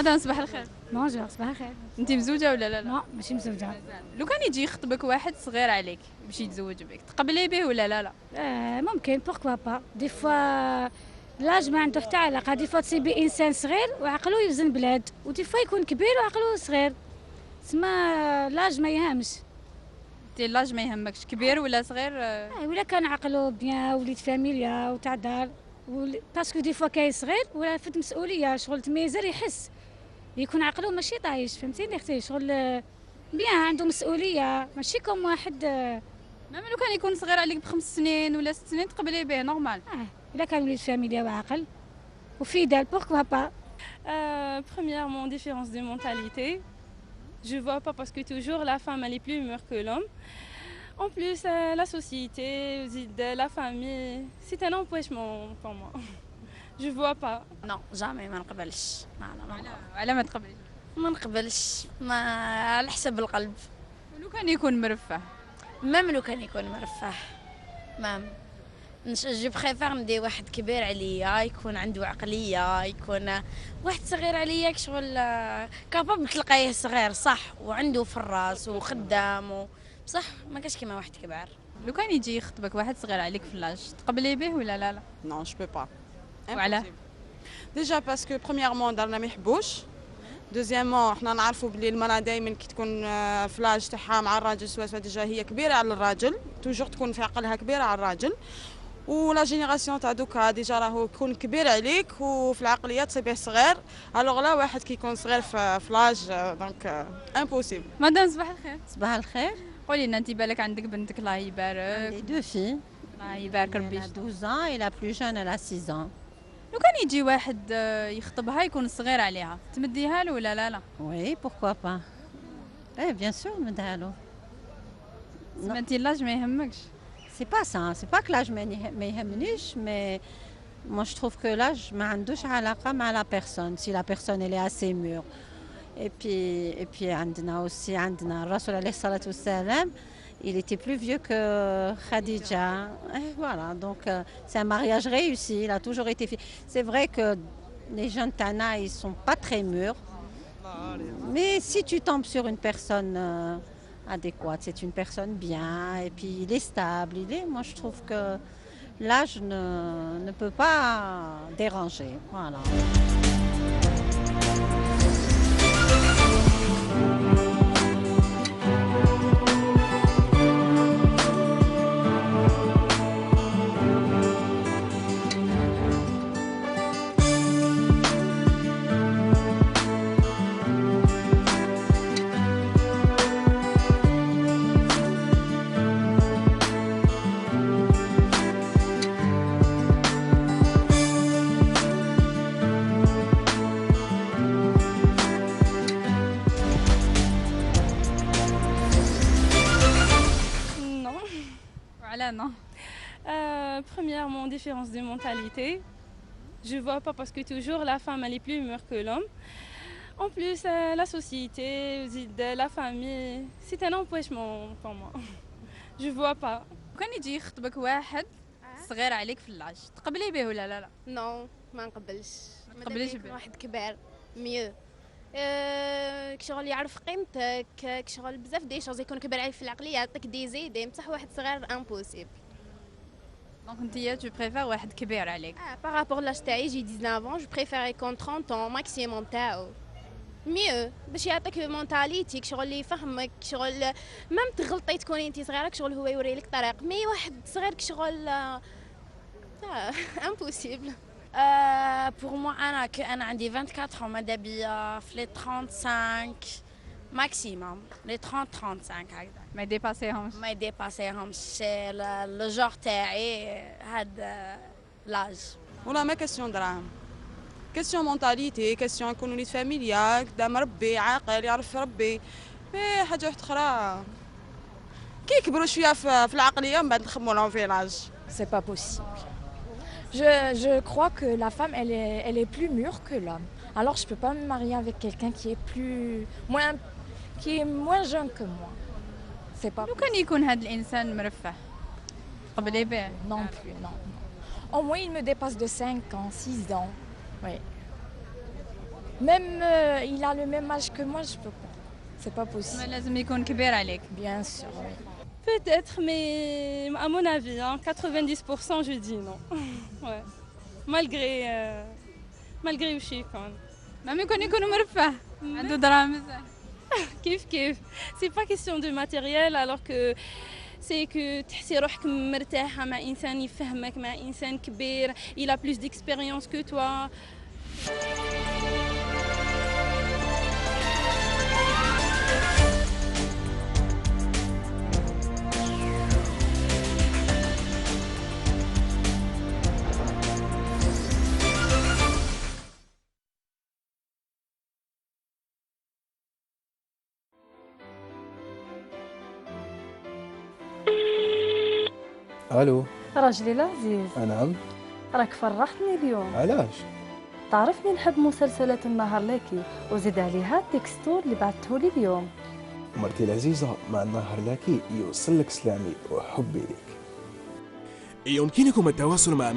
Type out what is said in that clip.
مدام صباح الخير. بونجور صباح الخير. انت مزوجه ولا لا؟ نو ماشي مزوجة. لو كان يجي يخطبك واحد صغير عليك باش يتزوج بك تقبلي به ولا لا؟ ممكن بوركوا با دي فوا لاج ما عنده حتى علاقة. دي فوا تصيبي انسان صغير وعقلو يوزن بلاد ودي فوا يكون كبير وعقلو صغير تسمى لاج ما يهمش. انت لاج ما يهمكش كبير ولا صغير؟ ولا كان عقلو بيان وليد فاميليا وتاع دار باسكو دي فوا كاين صغير ولا فد مسؤولية شغل تميزر يحس يكون عقلو ماشي طايش فهمتيني اختي شغل بيان عنده مسؤولية ماشي كوم واحد. مام لو كان يكون صغير عليك بخمس سنين ولا 6 سنين تقبلي به نورمال. إلا كان وليد فاميليا وعاقل وفيدال بوركوا با. Premièrement, différence de mentalité. Je vois pas parce que toujours la femme elle est plus mûre que l'homme. En plus, la société, la famille, c'est un empêchement pour moi. Je vois pas. Non, jamais ما نقبلش. على ما تقبلي؟ ما نقبلش ما على حسب القلب. ولو كان يكون مرفه؟ مام لو كان يكون مرفه مام جو بريفير ندي واحد كبير عليا يكون عنده عقليه يكون واحد صغير عليا شغل كابابل تلقايه صغير صح وعنده في الراس وخدام بصح ما كاش كيما واحد كبير. لو كان يجي يخطبك واحد صغير عليك في اللاج تقبلي به ولا لا؟ Non, je peux pas. وعلاه؟ Déjà parce que premièrement دارنا ما يحبوش. دوزيامون حنا نعرفوا بلي المراه دائما كي تكون في لاج تاعها مع الراجل سواء ديجا هي كبيره على الراجل توجور تكون في عقلها كبيره على الراجل ولا جينيراسيون تاع دوكا ديجا راهو يكون كبير عليك وفي العقليه تصيبيه صغير الوغ لا واحد كي يكون صغير في لاج دونك امبوسيبل. مدام صباح الخير. صباح الخير. قولي لنا انت بالك عندك بنتك الله يبارك. Les deux filles. الله يبارك ربي. Elle a 12 ans et la plus jeune elle a 6 ans. لو كان يجي واحد يخطبها يكون صغير عليها تمديها له ولا لا؟ Oui, pourquoi pas. Eh bien sûr نديها له. ما انت اللاج ما يهمكش. C'est pas ça, c'est pas que l'âge ما يهمنيش mais moi je trouve que l'âge ما عندوش علاقة مع la personne si la personne elle est assez mûre. Et puis عندنا aussi عندنا الرسول عليه الصلاة والسلام il était plus vieux que Khadija. Et voilà, donc c'est un mariage réussi, il a toujours été fait. C'est vrai que les jeunes Tana, ils sont pas très mûrs. Mais si tu tombes sur une personne adéquate, c'est une personne bien, et puis il est stable, moi je trouve que l'âge ne peut pas déranger. Voilà. Non. وعلاه non. Premièrement, différence de mentalité. Je vois pas parce que toujours la femme elle est plus mûre que l'homme. En plus, la société, la famille, c'est un empêchement pour moi. Je vois pas. كان يجي يخطبك واحد صغير عليك في اللاج تقبلي به ولا لا؟ نو ما نقبلش. ما تقبليش به. واحد كبير ميو كشغل يعرف قيمتك كشغل بزاف دي شوز يكون كبير عليك في العقليه يعطيك دي زيدي بصح واحد صغير امبوسيبل. دونك انتيا تو بريفير واحد كبير عليك. بارابور لاج تاعي جي 19 جو بريفير يكون 30 طون ماكسيموم تاعو ميو باش يعطيك مونتاليتي شغل اللي يفهمك شغل مام تغلطي تكوني انت صغيره شغل هو يوري لك الطريق مي واحد صغير شغل امبوسيبل. Pour moi انا عندي 24 ans ماذا بيا في لي 35 ماكسيموم لي 30 35 هكذا ما يديباسيهمش. ما يديباسيهمش سي لو جور تاعي هاد لاج. ولا ما كاستيون دراهم كاستيون مونتاليتي كاستيون يكون وليد فاميليا كدا مربي عاقل يعرف يربي في حاجه واحده اخرى كي يكبروا شويه في العقليه من بعد نخموا لهم في لاج. C'est pas possible. Je crois que la femme, elle est plus mûre que l'homme. Alors, je peux pas me marier avec quelqu'un qui est moins jeune que moi. C'est pas لو كان يكون هذا الانسان مرفه تقبلي به؟ non plus, non. Au moins, il me dépasse de 5 ans, 6 ans. Oui. Même il a le même âge que moi, je peux pas. C'est pas possible. ما لازم يكون كبير عليك. Bien sûr, oui. Peut-être, mais à mon avis, hein, 90% je dis non. Ouais. Malgré وش يكون. ما يكون مرفه عنده دراهم بزاف. كيف c'est pas question de matériel alors que c'est que تحسي روحك مرتاحة مع إنسان يفهمك مع إنسان كبير il a plus d'expérience que toi. الو راجلي العزيز، نعم. راك فرحتني اليوم. علاش؟ تعرفني نحب مسلسلات النهار لاكي، وزيد عليها التكستور اللي بعثته لي اليوم. مرتي العزيزة، مع النهار لاكي يوصل لك سلامي وحبي لك. يمكنكم التواصل مع